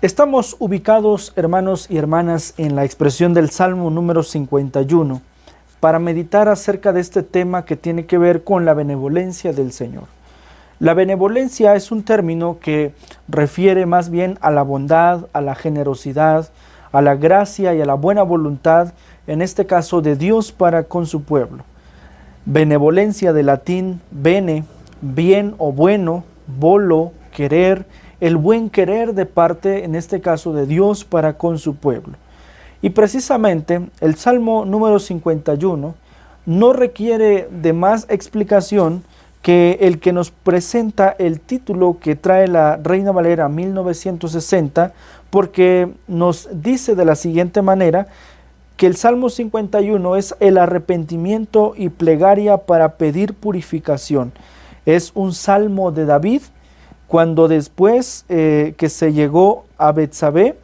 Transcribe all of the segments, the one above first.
Estamos ubicados, hermanos y hermanas, en la expresión del Salmo número 51 para meditar acerca de este tema que tiene que ver con la benevolencia del Señor. La benevolencia es un término que refiere más bien a la bondad, a la generosidad, a la gracia y a la buena voluntad, en este caso de Dios para con su pueblo. Benevolencia del latín bene, bien o bueno, volo, querer, el buen querer de parte, en este caso, de Dios para con su pueblo. Y precisamente el Salmo número 51 no requiere de más explicación que el que nos presenta el título que trae la Reina Valera 1960, porque nos dice de la siguiente manera que el Salmo 51 es el arrepentimiento y plegaria para pedir purificación. Es un salmo de David, cuando después que se llegó a Betsabé,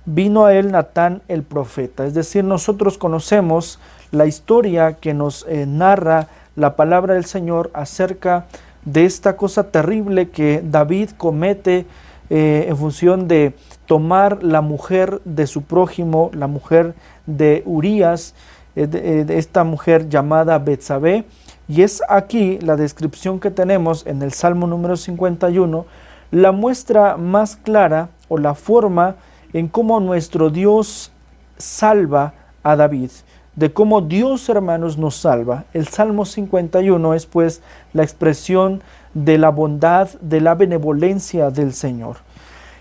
vino a él Natán el profeta. Es decir, nosotros conocemos la historia que nos narra la palabra del Señor acerca de esta cosa terrible que David comete en función de tomar la mujer de su prójimo, la mujer de Urías, de esta mujer llamada Betsabé. Y es aquí la descripción que tenemos en el Salmo número 51, la muestra más clara o la forma en cómo nuestro Dios salva a David, de cómo Dios, hermanos, nos salva. El Salmo 51 es pues la expresión de la bondad, de la benevolencia del Señor.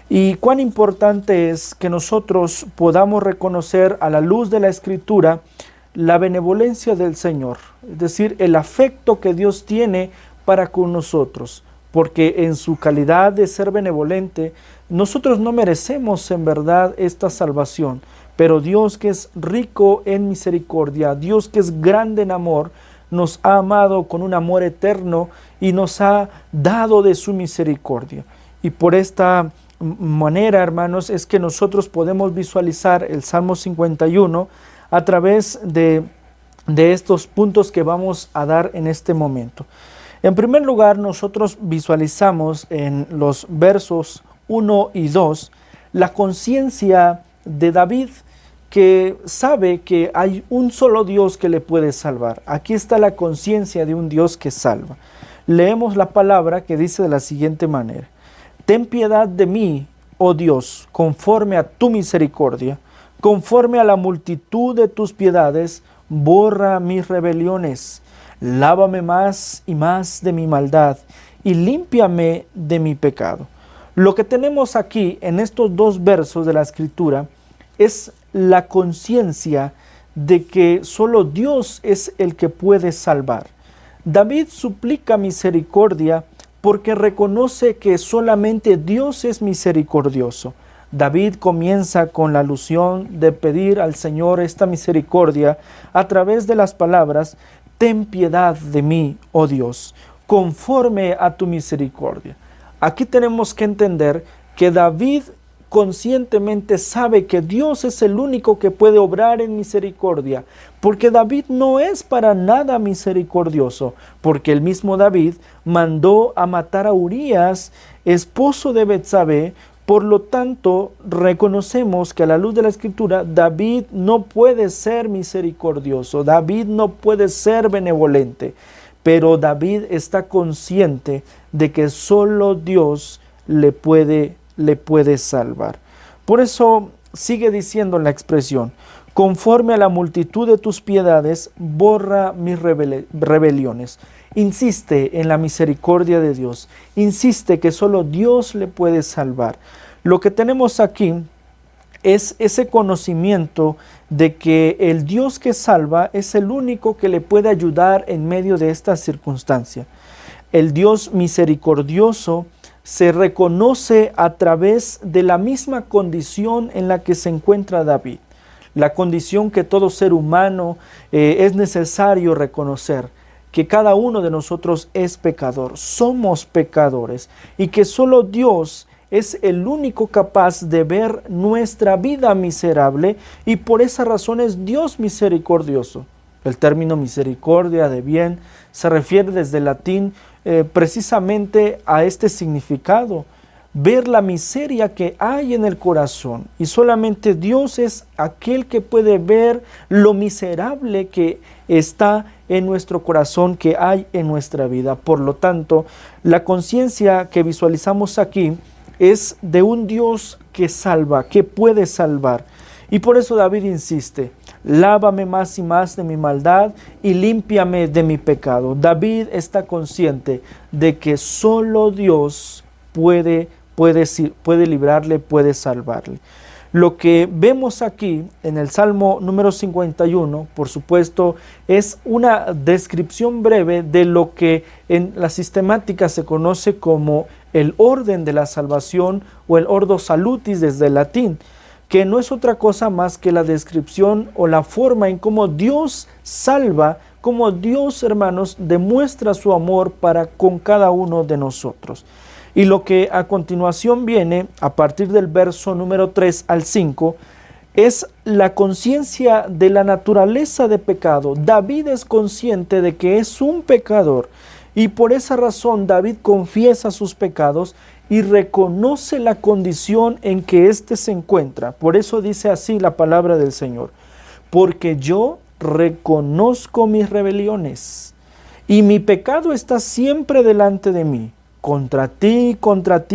Y cuán importante es que nosotros podamos reconocer a la luz de la Escritura la benevolencia del Señor, es decir, el afecto que Dios tiene para con nosotros, porque en su calidad de ser benevolente, nosotros no merecemos en verdad esta salvación, pero Dios, que es rico en misericordia, Dios que es grande en amor, nos ha amado con un amor eterno y nos ha dado de su misericordia. Y por esta manera, hermanos, es que nosotros podemos visualizar el Salmo 51 a través de estos puntos que vamos a dar en este momento. En primer lugar, nosotros visualizamos en los versos 1 y 2 la conciencia de David, que sabe que hay un solo Dios que le puede salvar. Aquí está la conciencia de un Dios que salva. Leemos la palabra que dice de la siguiente manera: Ten piedad de mí, oh Dios, conforme a tu misericordia, conforme a la multitud de tus piedades, borra mis rebeliones. Lávame más y más de mi maldad y límpiame de mi pecado. Lo que tenemos aquí en estos dos versos de la Escritura es la conciencia de que solo Dios es el que puede salvar. David suplica misericordia porque reconoce que solamente Dios es misericordioso. David comienza con la alusión de pedir al Señor esta misericordia a través de las palabras: Ten piedad de mí, oh Dios, conforme a tu misericordia. Aquí tenemos que entender que David conscientemente sabe que Dios es el único que puede obrar en misericordia, porque David no es para nada misericordioso, porque el mismo David mandó a matar a Urías, esposo de Betsabé. Por lo tanto, reconocemos que a la luz de la Escritura, David no puede ser misericordioso, David no puede ser benevolente, pero David está consciente de que solo Dios le puede salvar. Por eso sigue diciendo la expresión: conforme a la multitud de tus piedades, borra mis rebeliones. Insiste en la misericordia de Dios, insiste que solo Dios le puede salvar. Lo que tenemos aquí es ese conocimiento de que el Dios que salva es el único que le puede ayudar en medio de esta circunstancia. El Dios misericordioso se reconoce a través de la misma condición en la que se encuentra David, la condición que todo ser humano es necesario reconocer, que cada uno de nosotros es pecador, somos pecadores, y que solo Dios es el único capaz de ver nuestra vida miserable, y por esa razón es Dios misericordioso. El término misericordia, de bien, se refiere desde el latín precisamente a este significado. ver la miseria que hay en el corazón. Y solamente Dios es aquel que puede ver lo miserable que está en nuestro corazón, que hay en nuestra vida. Por lo tanto, la conciencia que visualizamos aquí es de un Dios que salva, que puede salvar. Y por eso David insiste: lávame más y más de mi maldad y límpiame de mi pecado. David está consciente de que solo Dios puede librarle, puede salvarle. Lo que vemos aquí en el Salmo número 51, por supuesto, es una descripción breve de lo que en la sistemática se conoce como el orden de la salvación o el ordo salutis desde el latín, que no es otra cosa más que la descripción o la forma en cómo Dios salva, cómo Dios, hermanos, demuestra su amor para con cada uno de nosotros. Y lo que a continuación viene, a partir del verso número 3 al 5, es la conciencia de la naturaleza de pecado. David es consciente de que es un pecador y por esa razón David confiesa sus pecados y reconoce la condición en que éste se encuentra. Por eso dice así la palabra del Señor: porque yo reconozco mis rebeliones y mi pecado está siempre delante de mí. Contra ti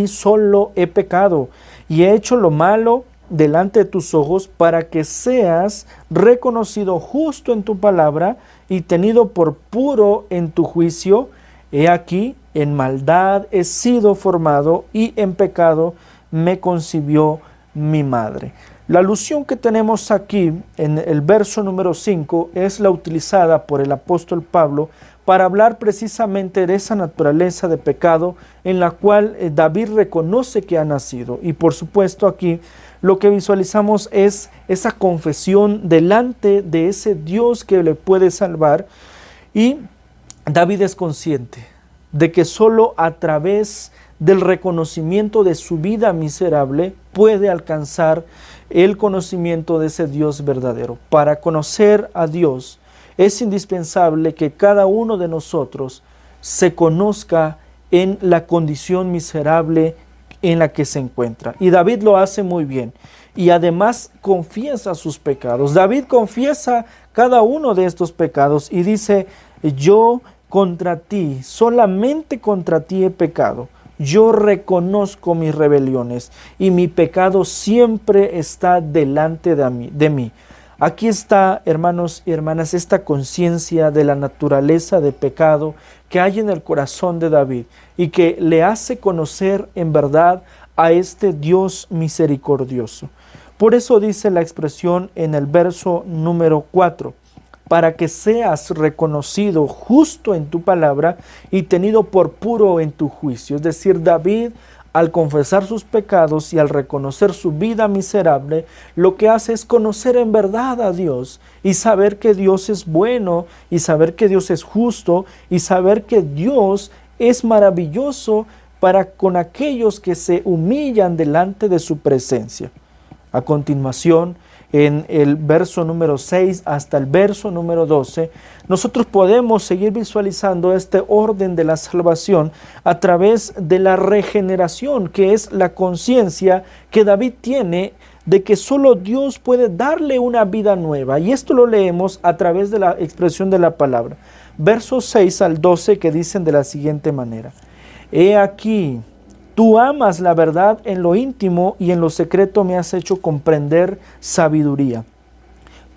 solo he pecado y he hecho lo malo delante de tus ojos, para que seas reconocido justo en tu palabra y tenido por puro en tu juicio. He aquí, en maldad he sido formado y en pecado me concibió mi madre. La alusión que tenemos aquí en el verso número 5 es la utilizada por el apóstol Pablo para hablar precisamente de esa naturaleza de pecado en la cual David reconoce que ha nacido. Y por supuesto aquí lo que visualizamos es esa confesión delante de ese Dios que le puede salvar, y David es consciente de que solo a través del reconocimiento de su vida miserable puede alcanzar el conocimiento de ese Dios verdadero. Para conocer a Dios es indispensable que cada uno de nosotros se conozca en la condición miserable en la que se encuentra. Y David lo hace muy bien. Y además confiesa sus pecados. David confiesa cada uno de estos pecados y dice: yo contra ti, solamente contra ti he pecado. Yo reconozco mis rebeliones y mi pecado siempre está delante de mí. Aquí está, hermanos y hermanas, esta conciencia de la naturaleza de pecado que hay en el corazón de David y que le hace conocer en verdad a este Dios misericordioso. Por eso dice la expresión en el verso número 4: para que seas reconocido justo en tu palabra y tenido por puro en tu juicio. Es decir, David, al confesar sus pecados y al reconocer su vida miserable, lo que hace es conocer en verdad a Dios y saber que Dios es bueno y saber que Dios es justo y saber que Dios es maravilloso para con aquellos que se humillan delante de su presencia. A continuación, en el verso número 6 hasta el verso número 12, nosotros podemos seguir visualizando este orden de la salvación a través de la regeneración, que es la conciencia que David tiene de que solo Dios puede darle una vida nueva. Y esto lo leemos a través de la expresión de la palabra. Versos 6 al 12 que dicen de la siguiente manera: he aquí, tú amas la verdad en lo íntimo y en lo secreto me has hecho comprender sabiduría.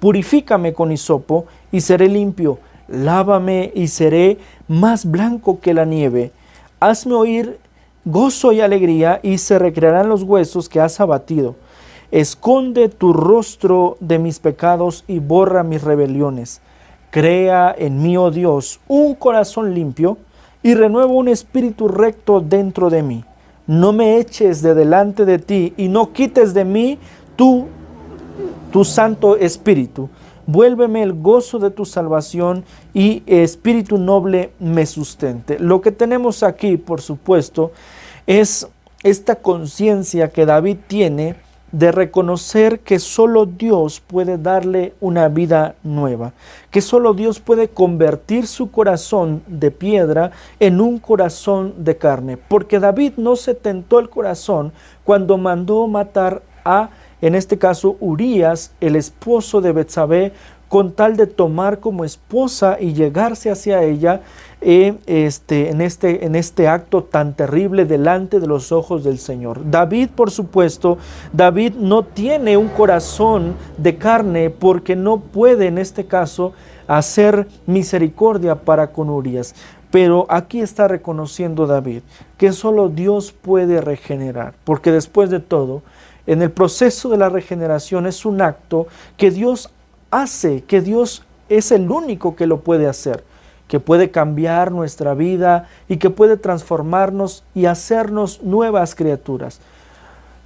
Purifícame con hisopo y seré limpio, lávame y seré más blanco que la nieve. Hazme oír gozo y alegría y se recrearán los huesos que has abatido. Esconde tu rostro de mis pecados y borra mis rebeliones. Crea en mí, oh Dios, un corazón limpio y renueva un espíritu recto dentro de mí. No me eches de delante de ti y no quites de mí tu Santo Espíritu. Vuélveme el gozo de tu salvación y espíritu noble me sustente. Lo que tenemos aquí, por supuesto, es esta conciencia que David tiene de reconocer que solo Dios puede darle una vida nueva, que solo Dios puede convertir su corazón de piedra en un corazón de carne, porque David no se tentó el corazón cuando mandó matar a, en este caso, Urías, el esposo de Betsabé, con tal de tomar como esposa y llegarse hacia ella en este acto tan terrible delante de los ojos del Señor. David, por supuesto, David no tiene un corazón de carne porque no puede en este caso hacer misericordia para con Urías. Pero aquí está reconociendo David que solo Dios puede regenerar, porque después de todo, en el proceso de la regeneración es un acto que Dios hace, que Dios es el único que lo puede hacer, que puede cambiar nuestra vida y que puede transformarnos y hacernos nuevas criaturas.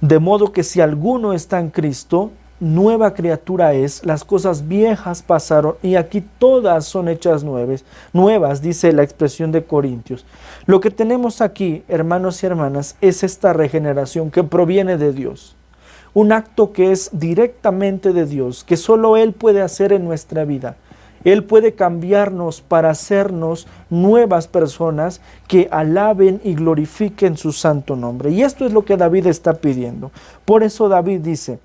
De modo que si alguno está en Cristo, nueva criatura es, las cosas viejas pasaron y aquí todas son hechas nuevas, dice la expresión de Corintios. Lo que tenemos aquí, hermanos y hermanas, es esta regeneración que proviene de Dios. Un acto que es directamente de Dios, que solo Él puede hacer en nuestra vida. Él puede cambiarnos para hacernos nuevas personas que alaben y glorifiquen su santo nombre. Y esto es lo que David está pidiendo. Por eso David dice,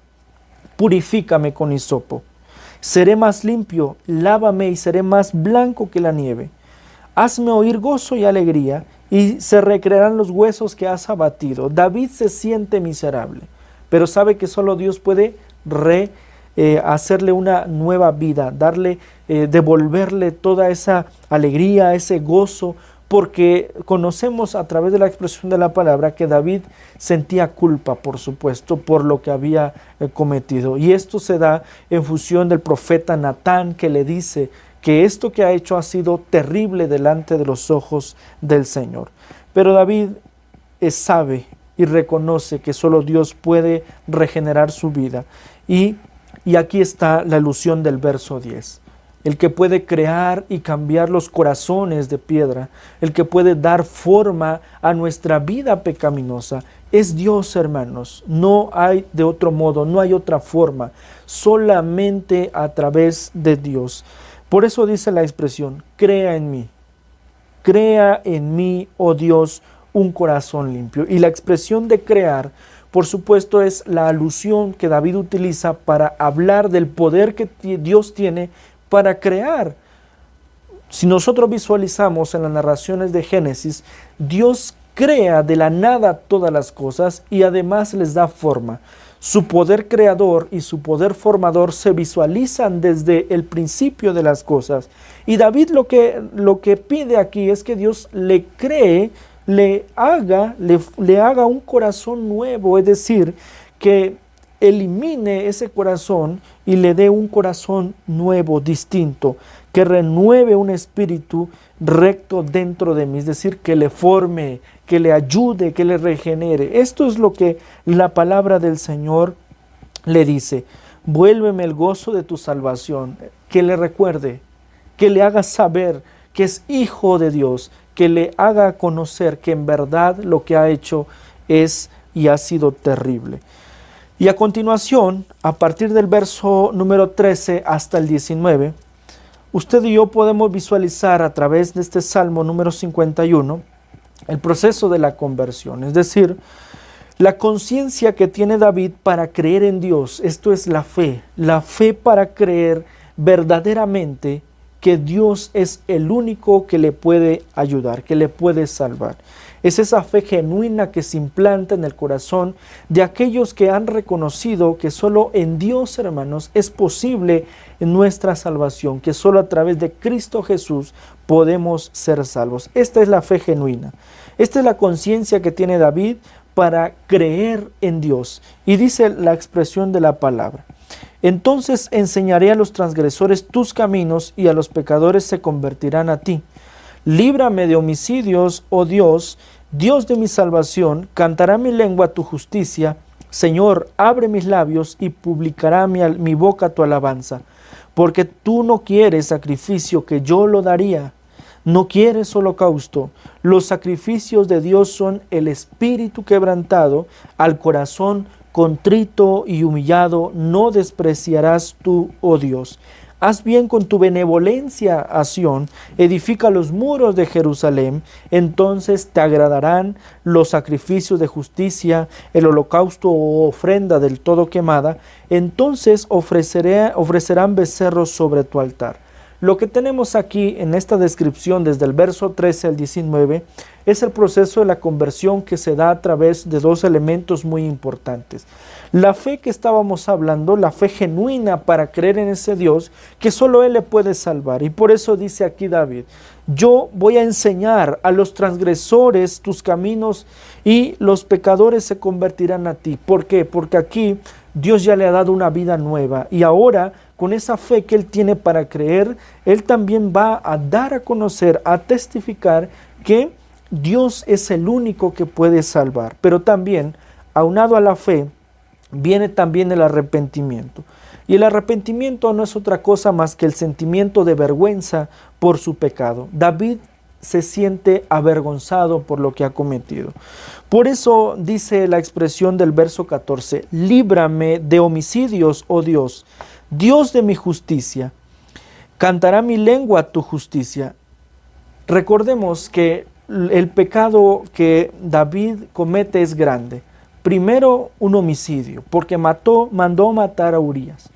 purifícame con hisopo, seré más limpio, lávame y seré más blanco que la nieve. Hazme oír gozo y alegría, y se recrearán los huesos que has abatido. David se siente miserable, pero sabe que solo Dios puede hacerle una nueva vida, devolverle toda esa alegría, ese gozo, porque conocemos a través de la expresión de la palabra que David sentía culpa, por supuesto, por lo que había cometido. Y esto se da en función del profeta Natán, que le dice que esto que ha hecho ha sido terrible delante de los ojos del Señor. Pero David sabe y reconoce que solo Dios puede regenerar su vida. Y aquí está la alusión del verso 10. El que puede crear y cambiar los corazones de piedra, el que puede dar forma a nuestra vida pecaminosa, es Dios, hermanos. No hay de otro modo, no hay otra forma, solamente a través de Dios. Por eso dice la expresión, crea en mí, oh Dios, un corazón limpio. Y la expresión de crear, por supuesto, es la alusión que David utiliza para hablar del poder que Dios tiene para crear. Si nosotros visualizamos en las narraciones de Génesis, Dios crea de la nada todas las cosas y además les da forma. Su poder creador y su poder formador se visualizan desde el principio de las cosas. Y David lo que pide aquí es que Dios le cree, le haga un corazón nuevo, es decir, que elimine ese corazón y le dé un corazón nuevo, distinto, que renueve un espíritu recto dentro de mí, es decir, que le forme, que le ayude, que le regenere. Esto es lo que la palabra del Señor le dice. Vuélveme el gozo de tu salvación, que le recuerde, que le haga saber que es hijo de Dios, que le haga conocer que en verdad lo que ha hecho es y ha sido terrible. Y a continuación, a partir del verso número 13 hasta el 19, usted y yo podemos visualizar a través de este Salmo número 51 el proceso de la conversión, es decir, la conciencia que tiene David para creer en Dios. Esto es la fe para creer verdaderamente que Dios es el único que le puede ayudar, que le puede salvar. Es esa fe genuina que se implanta en el corazón de aquellos que han reconocido que solo en Dios, hermanos, es posible nuestra salvación, que solo a través de Cristo Jesús podemos ser salvos. Esta es la fe genuina. Esta es la conciencia que tiene David para creer en Dios. Y dice la expresión de la palabra: entonces enseñaré a los transgresores tus caminos y a los pecadores se convertirán a ti. Líbrame de homicidios, oh Dios, Dios de mi salvación, cantará mi lengua tu justicia. Señor, abre mis labios y publicará mi boca tu alabanza. Porque tú no quieres sacrificio, que yo lo daría. No quieres holocausto. Los sacrificios de Dios son el espíritu quebrantado, al corazón contrito y humillado, no despreciarás tú, oh Dios. Haz bien con tu benevolencia a Sión, edifica los muros de Jerusalén, entonces te agradarán los sacrificios de justicia, el holocausto o ofrenda del todo quemada, entonces ofrecerán becerros sobre tu altar. Lo que tenemos aquí en esta descripción desde el verso 13 al 19 es el proceso de la conversión que se da a través de dos elementos muy importantes. La fe que estábamos hablando, la fe genuina para creer en ese Dios que solo Él le puede salvar. Y por eso dice aquí David, yo voy a enseñar a los transgresores tus caminos y los pecadores se convertirán a ti. ¿Por qué? Porque aquí Dios ya le ha dado una vida nueva y ahora con esa fe que Él tiene para creer, Él también va a dar a conocer, a testificar que Dios es el único que puede salvar. Pero también, aunado a la fe, viene también el arrepentimiento. Y el arrepentimiento no es otra cosa más que el sentimiento de vergüenza por su pecado. David se siente avergonzado por lo que ha cometido. Por eso dice la expresión del verso 14, líbrame de homicidios, oh Dios, Dios de mi justicia, cantará mi lengua tu justicia. Recordemos que el pecado que David comete es grande. Primero, un homicidio, porque mandó matar a Urías.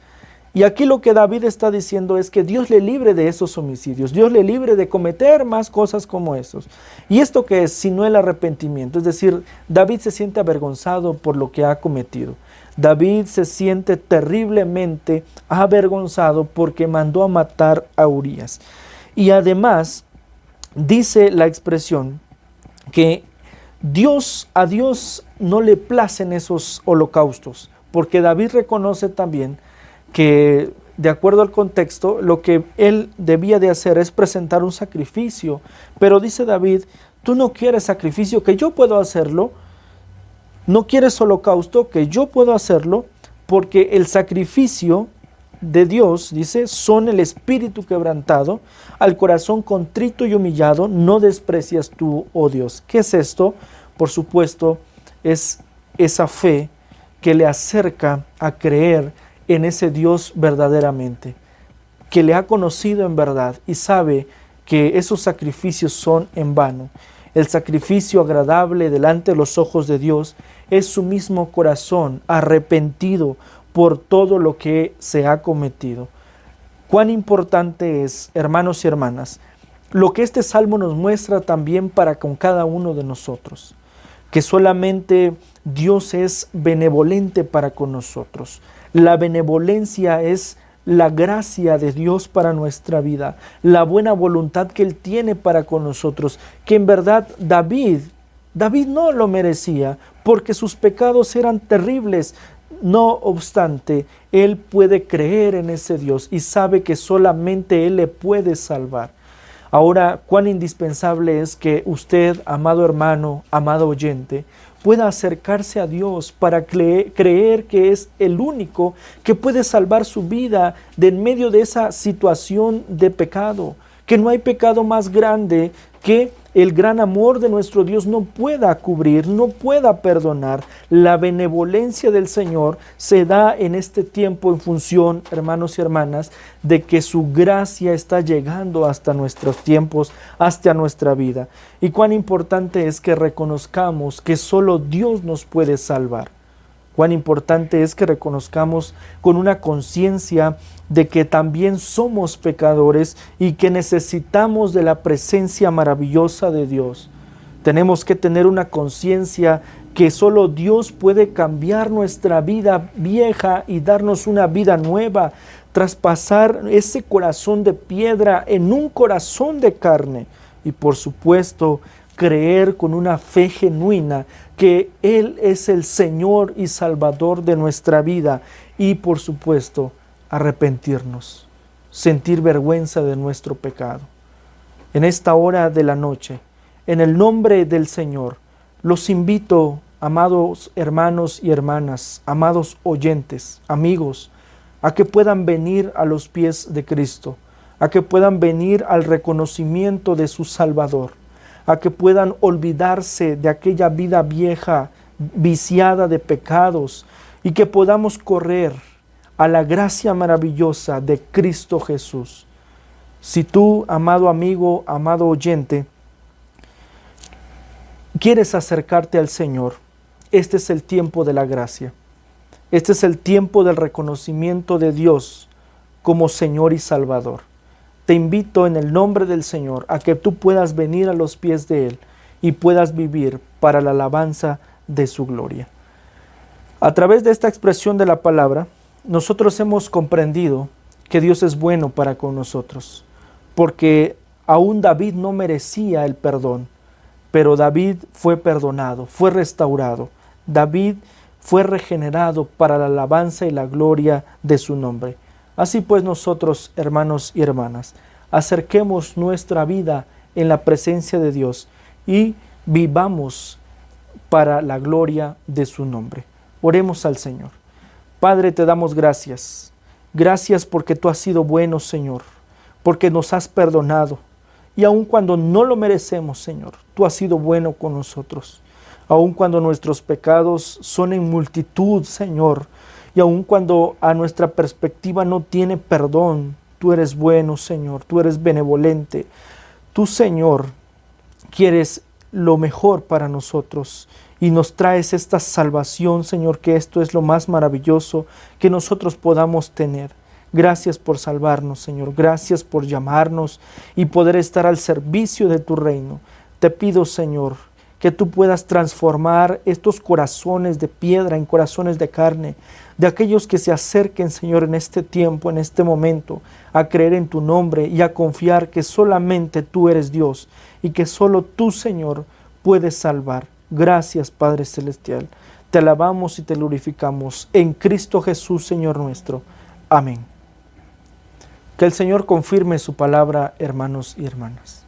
Y aquí lo que David está diciendo es que Dios le libre de esos homicidios, Dios le libre de cometer más cosas como esos. ¿Y esto qué es? Sino el arrepentimiento. Es decir, David se siente avergonzado por lo que ha cometido. David se siente terriblemente avergonzado porque mandó a matar a Urías. Y además, dice la expresión que a Dios no le placen esos holocaustos, porque David reconoce también que, de acuerdo al contexto, lo que él debía de hacer es presentar un sacrificio. Pero dice David, tú no quieres sacrificio, que yo puedo hacerlo. No quieres holocausto, que yo puedo hacerlo, porque el sacrificio de Dios, dice, son el espíritu quebrantado, al corazón contrito y humillado, no desprecias tú, oh Dios. ¿Qué es esto? Por supuesto, es esa fe que le acerca a creer en ese Dios verdaderamente, que le ha conocido en verdad y sabe que esos sacrificios son en vano. El sacrificio agradable delante de los ojos de Dios es su mismo corazón arrepentido por todo lo que se ha cometido. Cuán importante es, hermanos y hermanas, lo que este salmo nos muestra también para con cada uno de nosotros, que solamente Dios es benevolente para con nosotros. La benevolencia es la gracia de Dios para nuestra vida, la buena voluntad que Él tiene para con nosotros, que en verdad David no lo merecía, porque sus pecados eran terribles. No obstante, él puede creer en ese Dios y sabe que solamente Él le puede salvar. Ahora, cuán indispensable es que usted, amado hermano, amado oyente, pueda acercarse a Dios para creer que es el único que puede salvar su vida de en medio de esa situación de pecado, que no hay pecado más grande que el gran amor de nuestro Dios no pueda cubrir, no pueda perdonar. La benevolencia del Señor se da en este tiempo en función, hermanos y hermanas, de que su gracia está llegando hasta nuestros tiempos, hasta nuestra vida. Y cuán importante es que reconozcamos que solo Dios nos puede salvar. Cuán importante es que reconozcamos con una conciencia de que también somos pecadores y que necesitamos de la presencia maravillosa de Dios. Tenemos que tener una conciencia que solo Dios puede cambiar nuestra vida vieja y darnos una vida nueva, traspasar ese corazón de piedra en un corazón de carne y, por supuesto, creer con una fe genuina que Él es el Señor y Salvador de nuestra vida y, por supuesto, arrepentirnos, sentir vergüenza de nuestro pecado. En esta hora de la noche, en el nombre del Señor, los invito, amados hermanos y hermanas, amados oyentes, amigos, a que puedan venir a los pies de Cristo, a que puedan venir al reconocimiento de su Salvador, a que puedan olvidarse de aquella vida vieja, viciada de pecados, y que podamos correr a la gracia maravillosa de Cristo Jesús. Si tú, amado amigo, amado oyente, quieres acercarte al Señor, este es el tiempo de la gracia. Este es el tiempo del reconocimiento de Dios como Señor y Salvador. Te invito en el nombre del Señor a que tú puedas venir a los pies de Él y puedas vivir para la alabanza de su gloria. A través de esta expresión de la palabra, nosotros hemos comprendido que Dios es bueno para con nosotros, porque aún David no merecía el perdón, pero David fue perdonado, fue restaurado. David fue regenerado para la alabanza y la gloria de su nombre. Así pues nosotros, hermanos y hermanas, acerquemos nuestra vida en la presencia de Dios y vivamos para la gloria de su nombre. Oremos al Señor. Padre, te damos gracias. Gracias porque tú has sido bueno, Señor, porque nos has perdonado. Y aun cuando no lo merecemos, Señor, tú has sido bueno con nosotros. Aun cuando nuestros pecados son en multitud, Señor, y aun cuando a nuestra perspectiva no tiene perdón, tú eres bueno, Señor, tú eres benevolente. Tú, Señor, quieres lo mejor para nosotros y nos traes esta salvación, Señor, que esto es lo más maravilloso que nosotros podamos tener. Gracias por salvarnos, Señor. Gracias por llamarnos y poder estar al servicio de tu reino. Te pido, Señor, que tú puedas transformar estos corazones de piedra en corazones de carne, de aquellos que se acerquen, Señor, en este tiempo, en este momento, a creer en tu nombre y a confiar que solamente tú eres Dios y que solo tú, Señor, puedes salvar. Gracias, Padre Celestial. Te alabamos y te glorificamos en Cristo Jesús, Señor nuestro. Amén. Que el Señor confirme su palabra, hermanos y hermanas.